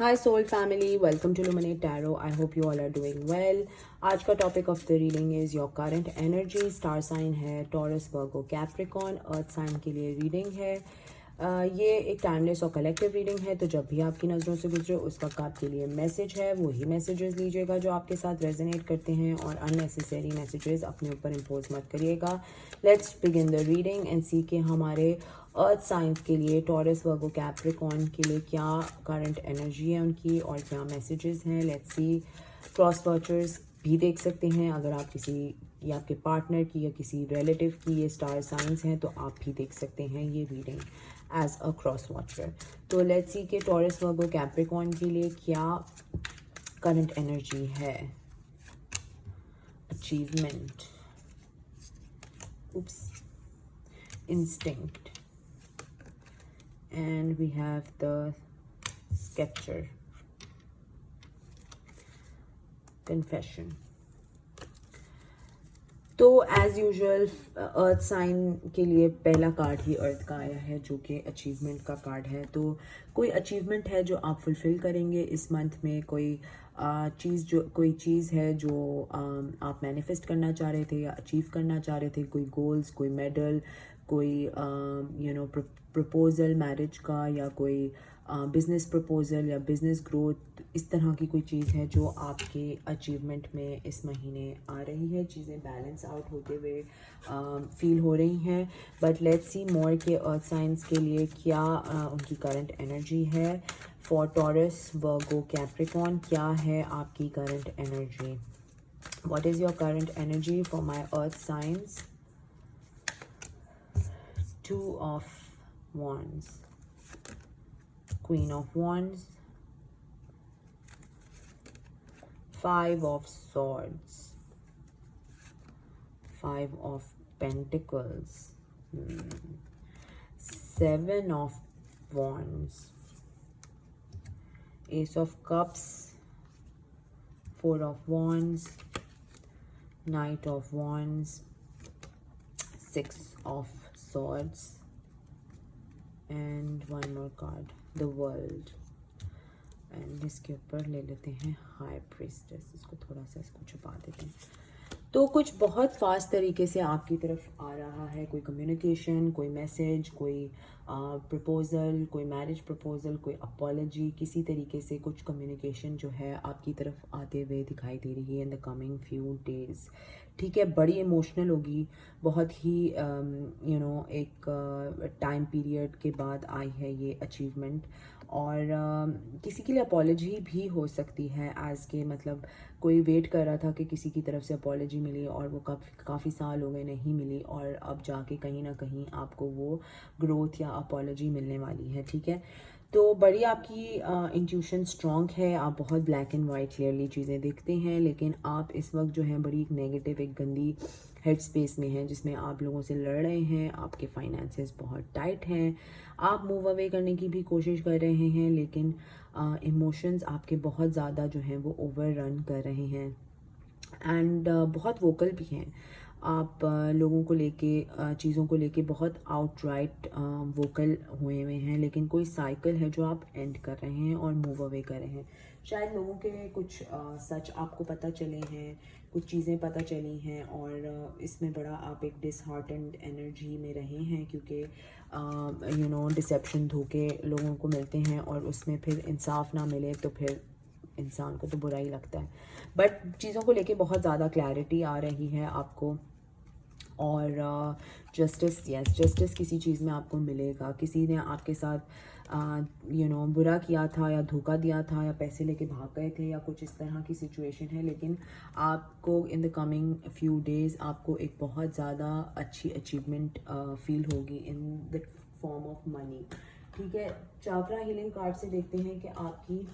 Hi soul family, welcome to Luminate Tarot. I hope you all are doing well. आज का topic of the reading is your current energy. Star sign है Taurus, Virgo, Capricorn. Earth sign के लिए reading है. ये एक timeless और collective reading है, तो जब भी आपकी नज़रों से गुजरे उस वक्त आपके लिए मैसेज है, वही मैसेजेस लीजिएगा जो आपके साथ रेजोनेट करते हैं, और अननेसेसरी मैसेजेस अपने ऊपर इम्पोज मत करिएगा. Let's begin the reading and see के हमारे अर्थ साइंस के लिए, टॉरस, वर्गो, कैप्रिकॉर्न के लिए क्या करंट एनर्जी है उनकी और क्या मैसेजेस हैं. Let's see. क्रॉस वॉचर्स भी देख सकते हैं, अगर आप किसी या आपके पार्टनर की या किसी रिलेटिव की ये स्टार साइंस हैं तो आप भी देख सकते हैं ये reading as a cross watcher. तो लेट्स सी के टॉरस, वर्गो, कैप्रिकॉर्न के लिए क्या करंट एनर्जी है. Achievement, oops, instinct, and we have the sketcher, confession. तो एज यूजुअल अर्थ साइन के लिए पहला कार्ड ही अर्थ का आया है, जो कि अचीवमेंट का कार्ड है. तो कोई अचीवमेंट है जो आप फुलफिल करेंगे इस मंथ में. कोई चीज़ है जो आप मैनिफेस्ट करना चाह रहे थे या अचीव करना चाह रहे थे. कोई गोल्स, कोई मेडल, कोई प्रपोजल मैरिज का, या कोई बिजनेस प्रपोजल या बिजनेस ग्रोथ. इस तरह की कोई चीज़ है जो आपके अचीवमेंट में इस महीने आ रही है. चीज़ें बैलेंस आउट होते हुए फील हो रही हैं. बट लेट्स सी मोर के अर्थ साइंस के लिए क्या उनकी करंट एनर्जी है. फॉर टॉरस, वर्गो, कैप्रिकॉर्न, क्या है आपकी current energy. What is your current energy for my earth science. 2 of Wands, Queen of Wands, 5 of Swords, 5 of Pentacles, 7 of Wands, Ace of Cups, 4 of Wands, Knight of Wands, 6 of Swords, and one more card, the World. And इसके ऊपर ले लेते हैं high priestess. इसको थोड़ा सा इसको छुपा देते हैं. तो कुछ बहुत फास्ट तरीके से आपकी तरफ आ रहा है. कोई कम्युनिकेशन, कोई मैसेज, कोई प्रपोज़ल, कोई मैरिज प्रपोज़ल, कोई अपॉलजी. किसी तरीके से कुछ कम्युनिकेशन जो है आपकी तरफ आते हुए दिखाई दे रही है in the coming few days. ठीक है, बड़ी इमोशनल होगी. बहुत ही एक टाइम पीरियड के बाद आई है ये अचीवमेंट. और किसी के लिए अपॉलजी भी हो सकती है, एज के मतलब कोई वेट कर रहा था कि किसी की तरफ से अपॉलजी मिली और वो काफ़ी साल हो गए नहीं मिली, और अब जाके कहीं ना कहीं आपको वो ग्रोथ या अपॉलजी मिलने वाली है. ठीक है, तो बड़ी आपकी इंट्यूशन स्ट्रॉन्ग है. आप बहुत ब्लैक एंड वाइट क्लियरली चीज़ें देखते हैं, लेकिन आप इस वक्त जो है बड़ी एक नेगेटिव, एक गंदी हेड स्पेस में हैं, जिसमें आप लोगों से लड़ रहे हैं. आपके फाइनेंसेस बहुत टाइट हैं. आप मूव अवे करने की भी कोशिश कर रहे हैं, लेकिन इमोशंस आपके बहुत ज़्यादा जो हैं वो ओवर रन कर रहे हैं. एंड बहुत वोकल भी हैं आप. लोगों को लेके, चीज़ों को लेके बहुत आउटराइट वोकल हुए हुए हैं. लेकिन कोई साइकिल है जो आप एंड कर रहे हैं और मूव अवे कर रहे हैं. शायद लोगों के कुछ सच आपको पता चले हैं, कुछ चीज़ें पता चली हैं, और इसमें बड़ा आप एक डिसहार्टेंड एनर्जी में रहे हैं, क्योंकि डिसेप्शन, धोखे लोगों को मिलते हैं और उसमें फिर इंसाफ ना मिले तो फिर इंसान को तो बुरा ही लगता है. बट चीज़ों को लेके बहुत ज़्यादा क्लैरिटी आ रही है आपको. और जस्टिस, यस, जस्टिस किसी चीज़ में आपको मिलेगा. किसी ने आपके साथ बुरा किया था या धोखा दिया था या पैसे लेके भाग गए थे या कुछ इस तरह की सिचुएशन है, लेकिन आपको in the coming few days आपको एक बहुत ज़्यादा अच्छी अचीवमेंट फील होगी in the form of money. ठीक है, चाक्रा हीलिंग कार्ड से देखते हैं कि आपकी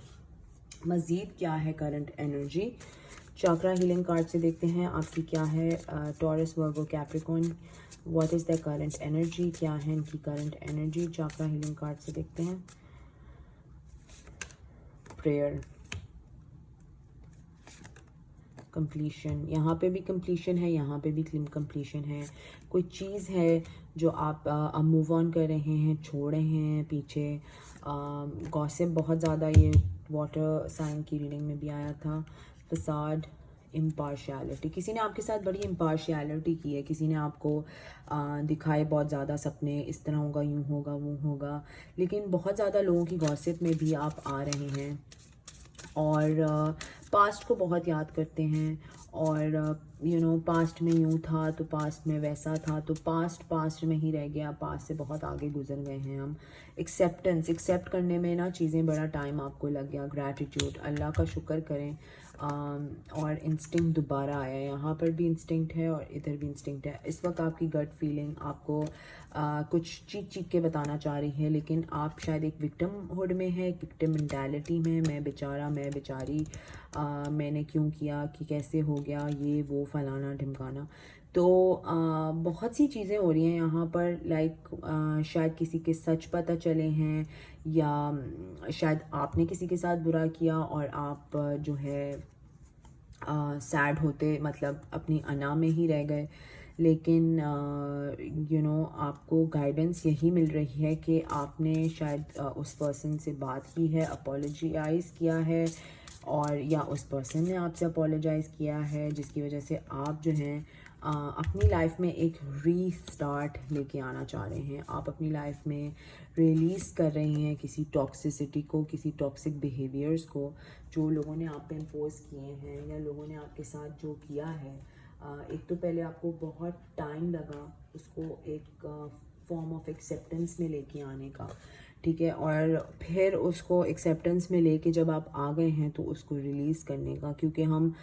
मज़ीद क्या है current energy. Chakra healing card से देखते हैं आपकी क्या है. Taurus, Virgo, Capricorn, what is the current energy. क्या है इनकी current energy. Chakra healing card से देखते हैं. Prayer, completion. यहाँ पे भी कंप्लीशन है, यहाँ पे भी कंप्लीशन है. कोई चीज़ है जो आप अब मूव ऑन कर रहे हैं, छोड़ रहे हैं पीछे. गॉसिप बहुत ज़्यादा ये वाटर साइन की रीडिंग में भी आया था, फसाड, इम्पार्शियलिटी। किसी ने आपके साथ बड़ी इम्पार्शियलिटी की है, किसी ने आपको दिखाए बहुत ज़्यादा सपने, इस तरह होगा, यूँ होगा, वो होगा, लेकिन बहुत ज़्यादा लोगों की गॉसिप में भी आप आ रहे हैं और पास्ट को बहुत याद करते हैं और पास्ट में यूँ था तो पास्ट में वैसा था, तो पास्ट में ही रह गया, पास्ट से बहुत आगे गुजर गए हैं हम। एक्सेप्ट करने में ना चीज़ें बड़ा टाइम आपको लग गया। ग्रैटिट्यूड, अल्लाह का शुक्र करें। और इंस्टिंक्ट दोबारा आया, यहाँ पर भी इंस्टिंक्ट है और इधर भी इंस्टिंक्ट है। इस वक्त आपकी गट फीलिंग आपको कुछ चीख के बताना चाह रही है, लेकिन आप शायद एक विक्टिम हुड में है, एक विक्टिम मेंटालिटी में, मैं बेचारा, मैं बेचारी, मैंने क्यों किया, कि कैसे हो गया, ये वो फलाना ढिमकाना। तो बहुत सी चीज़ें हो रही हैं यहाँ पर, लाइक शायद किसी के सच पता चले हैं, या शायद आपने किसी के साथ बुरा किया और आप जो है सैड होते, मतलब अपनी अना में ही रह गए। लेकिन आपको गाइडेंस यही मिल रही है कि आपने शायद उस पर्सन से बात की है, अपोलोजाइज़ किया है, और या उस पर्सन ने आपसे अपोलोजाइज़ किया है, जिसकी वजह से आप जो हैं अपनी लाइफ में एक रीस्टार्ट लेके आना चाह रहे हैं। आप अपनी लाइफ में रिलीज़ कर रहे हैं किसी टॉक्सिसिटी को, किसी टॉक्सिक बिहेवियर्स को जो लोगों ने आप पे इम्पोज किए हैं, या लोगों ने आपके साथ जो किया है। एक तो पहले आपको बहुत टाइम लगा उसको एक फॉर्म ऑफ एक्सेप्टेंस में लेके आने का, ठीक है, और फिर उसको एक्सेप्टेंस में लेके जब आप आ गए हैं तो उसको रिलीज़ करने का, क्योंकि हम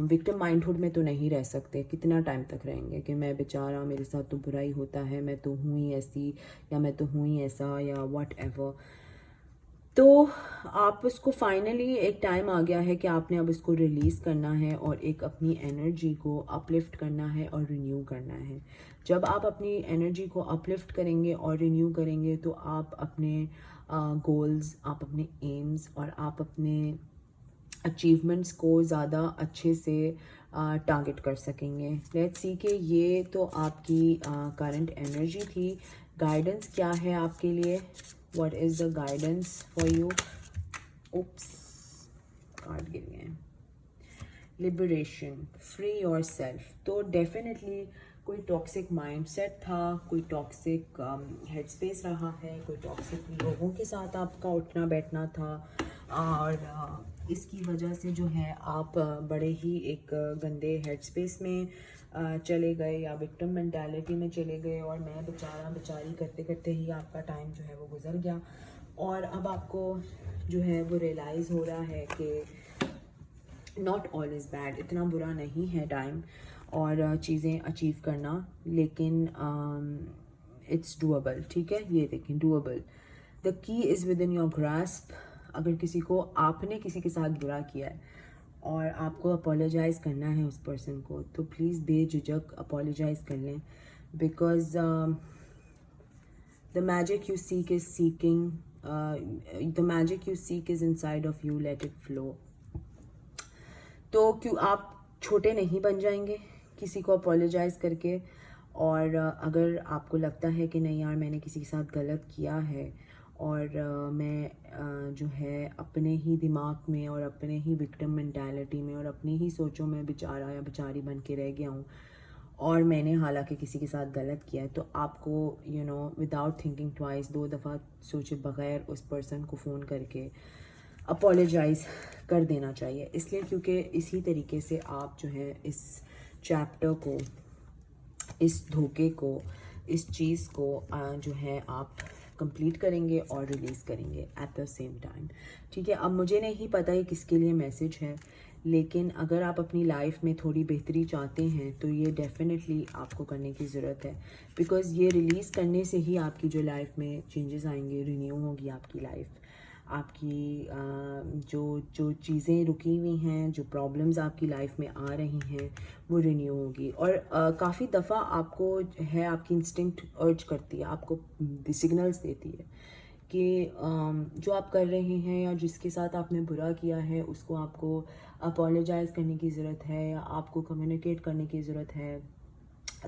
विक्टिम माइंडहुड में तो नहीं रह सकते। कितना टाइम तक रहेंगे कि मैं बेचारा, मेरे साथ तो बुरा ही होता है, मैं तो हूँ ही ऐसी, या मैं तो हूँ ही ऐसा, या व्हाट एवर। तो आप उसको फाइनली एक टाइम आ गया है कि आपने अब इसको रिलीज़ करना है और एक अपनी एनर्जी को अपलिफ्ट करना है और रिन्यू करना है। जब आप अपनी एनर्जी को अपलिफ्ट करेंगे और रिन्यू करेंगे तो आप अपने गोल्स, आप अपने एम्स और आप अपने अचीवमेंट्स को ज़्यादा अच्छे से टारगेट कर सकेंगे। लेट्स सी कि ये तो आपकी करंट एनर्जी थी। गाइडेंस क्या है आपके लिए? What is the guidance for you? Oops, card गिर गए हैं। Liberation, free your self. तो डेफिनेटली कोई टॉक्सिक माइंडसेट था, कोई टॉक्सिक हेडस्पेस रहा है, कोई टॉक्सिक लोगों के साथ आपका उठना बैठना था, और इसकी वजह से जो है आप बड़े ही एक गंदे हेडस्पेस में चले गए, या विक्टिम मेंटालिटी में चले गए, और मैं बेचारा बेचारी करते करते ही आपका टाइम जो है वो गुजर गया। और अब आपको जो है वो रियलाइज़ हो रहा है कि नॉट ऑल इज़ बैड, इतना बुरा नहीं है टाइम और चीज़ें अचीव करना, लेकिन इट्स डूएबल, ठीक है, ये देखें, doable. The key is with in your grasp. अगर किसी को, आपने किसी के साथ बुरा किया है और आपको अपोलोजाइज़ करना है उस पर्सन को, तो प्लीज़ बेझिझक अपोलोजाइज़ कर लें, because the magic you seek is seeking, the magic you seek is inside of you, let it flow. तो क्यों आप छोटे नहीं बन जाएंगे किसी को अपोलोजाइज़ करके। और अगर आपको लगता है कि नहीं यार, मैंने किसी के साथ गलत किया है और मैं जो है अपने ही दिमाग में और अपने ही विक्टिम मेंटालिटी में और अपनी ही सोचों में बेचारा या बेचारी बन के रह गया हूँ, और मैंने हालांकि किसी के साथ गलत किया है, तो आपको विदाउट थिंकिंग ट्वाइस, 2 दफ़ा सोचे बगैर उस पर्सन को फ़ोन करके अपोलोजाइज़ कर देना चाहिए। इसलिए क्योंकि इसी तरीके से आप जो है इस चैप्टर को, इस धोखे को, इस चीज़ को जो है आप कंप्लीट करेंगे और रिलीज़ करेंगे एट द सेम टाइम, ठीक है। अब मुझे नहीं पता ये किसके लिए मैसेज है, लेकिन अगर आप अपनी लाइफ में थोड़ी बेहतरी चाहते हैं तो ये डेफिनेटली आपको करने की ज़रूरत है, बिकॉज़ ये रिलीज़ करने से ही आपकी जो लाइफ में चेंजेस आएंगे, रिन्यू होगी आपकी लाइफ। आपकी जो चीज़ें रुकी हुई हैं, जो प्रॉब्लम्स आपकी लाइफ में आ रही हैं, वो रिन्यू होगी। और काफ़ी दफ़ा आपको है, आपकी इंस्टिंक्ट अर्ज करती है, आपको सिग्नल्स देती है कि जो आप कर रहे हैं या जिसके साथ आपने बुरा किया है उसको आपको अपोलोजाइज़ करने की ज़रूरत है, या आपको कम्युनिकेट करने की ज़रूरत है।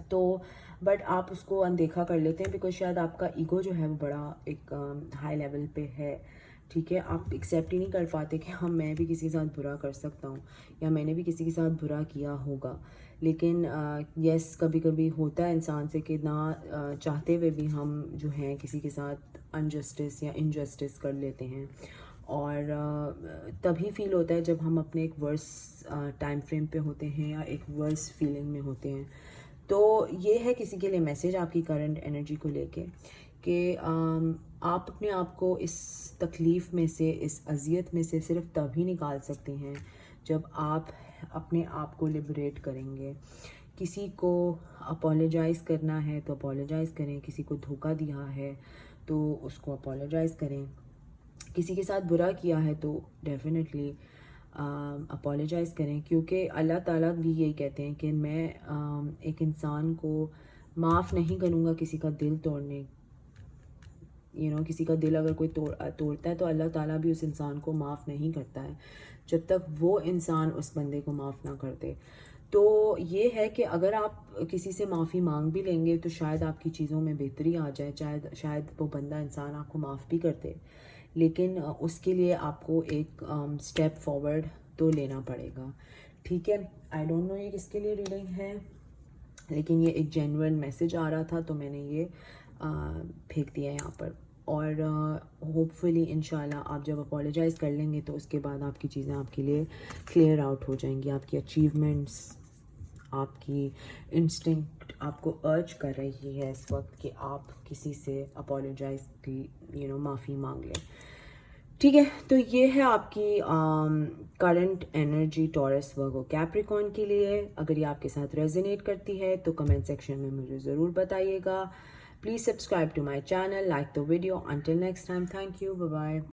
तो बट आप उसको अनदेखा कर लेते हैं, बिकॉज शायद आपका ईगो जो है वो बड़ा एक हाई लेवल पे है, ठीक है, आप एक्सेप्ट ही नहीं कर पाते कि हाँ मैं भी किसी के साथ बुरा कर सकता हूँ या मैंने भी किसी के साथ बुरा किया होगा। लेकिन यस, कभी कभी होता है इंसान से कि ना चाहते हुए भी हम जो हैं किसी के साथ अनजस्टिस या इनजस्टिस कर लेते हैं, और तभी फील होता है जब हम अपने एक वर्स टाइम फ्रेम पे होते हैं या एक वर्स फीलिंग में होते हैं। तो ये है किसी के लिए मैसेज आपकी करंट एनर्जी को लेके कि आप अपने आप को इस तकलीफ़ में से, इस अजियत में से सिर्फ तभी निकाल सकते हैं जब आप अपने आप को लिबरेट करेंगे। किसी को अपोलोजाइज़ करना है तो अपोलोजाइज़ करें, किसी को धोखा दिया है तो उसको अपोलोजाइज़ करें, किसी के साथ बुरा किया है तो डेफिनेटली अपोलोजाइज़ करें, क्योंकि अल्लाह ताला भी यही कहते हैं कि मैं एक इंसान को माफ़ नहीं करूँगा किसी का दिल तोड़ने। किसी का दिल अगर कोई तोड़ता है तो अल्लाह ताला भी उस इंसान को माफ़ नहीं करता है जब तक वो इंसान उस बंदे को माफ़ ना कर दे। तो ये है कि अगर आप किसी से माफ़ी मांग भी लेंगे तो शायद आपकी चीज़ों में बेहतरी आ जाए, शायद वो बंदा इंसान आपको माफ़ भी कर दे, लेकिन उसके लिए आपको एक स्टेप फॉरवर्ड तो लेना पड़ेगा। ठीक है, आई डोंट नो ये किसके लिए रीडिंग है, लेकिन ये एक जेन्युइन मैसेज आ रहा था तो मैंने ये फेंक दिया यहाँ पर। और होपफुली इंशाल्लाह आप जब अपोलोजाइज़ कर लेंगे तो उसके बाद आपकी चीज़ें आपके लिए क्लियर आउट हो जाएंगी। आपकी अचीवमेंट्स, आपकी इंस्टिंक्ट आपको अर्ज कर रही है इस वक्त कि आप किसी से अपोलोजाइज़ की माफ़ी मांग लें। ठीक है, तो ये है आपकी current energy taurus Virgo Capricorn के लिए। अगर ये आपके साथ रेजोनेट करती है तो कमेंट सेक्शन में मुझे ज़रूर बताइएगा। Please subscribe to my channel, like the video. Until next time, thank you, bye bye.